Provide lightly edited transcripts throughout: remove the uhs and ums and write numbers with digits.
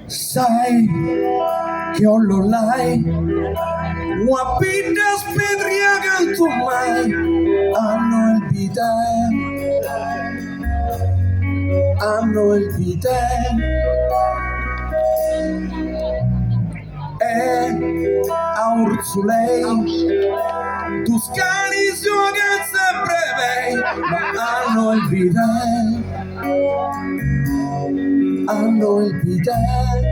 Sai che ho l'online, una pinta spedriaga tu mai, hanno il bidet, hanno il bidet, e a Urzulei, tu scali su che sempre ma hanno il bidet, hanno il bidet.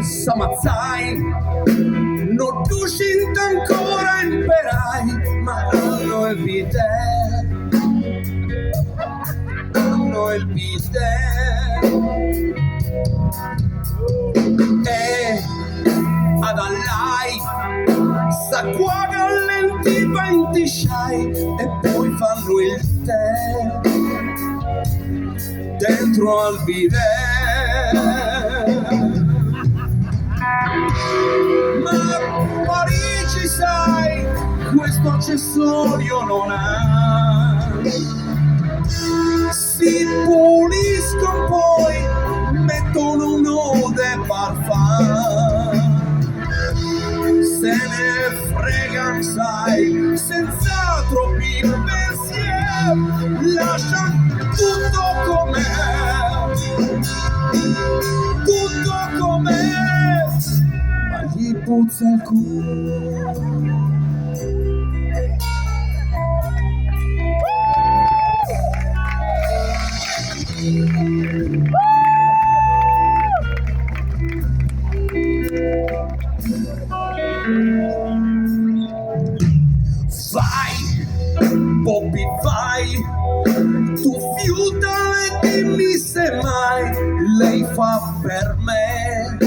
Samazzai, non riuscito ancora a imperai, ma hanno il bidet, hanno il bidet, e ad allai s'acqua lenti ventisciai e poi fanno il tè dentro al bidet. Ma Parigi, sai, questo accessorio non ha. Si puliscono poi, mettono un eau de parfum. Se ne fregan, sai, senza troppi pensieri, lasciano tutto com'è, tutto com'è, ma gli puzza il culo. Vai, Bobby, vai, tu fiutale e dimmi se mai lei fa per me,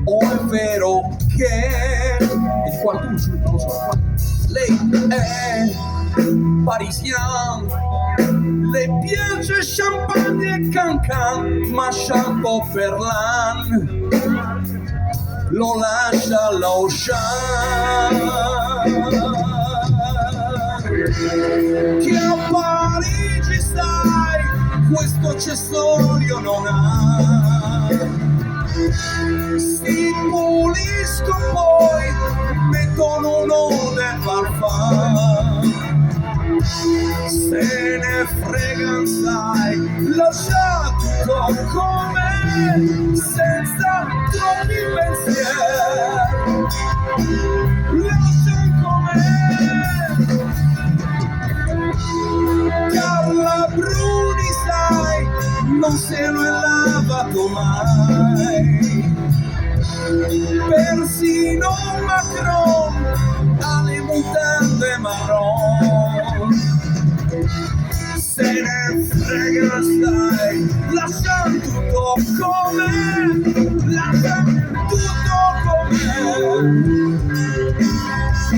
o è vero che e qualcuno non lo so, lei è parisian, le piace champagne e cancan, ma shampoo per l'an lo lascia l'Ocean, che a Parigi, sai, questo accessorio non ha. Si puliscono poi, mettono un eau de parfum. Se ne fregan, sai, lascia tutto com'è, senza troppi pensieri, lascia com'è. Carla Bruni, sai, non se lo è lavato mai, persino Macron ha le mutande marron. Se ne frega, stai, lascia tutto com'è, lascia tutto com'è,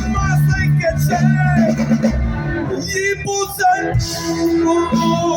ma sai che c'è, gli puzza il culo.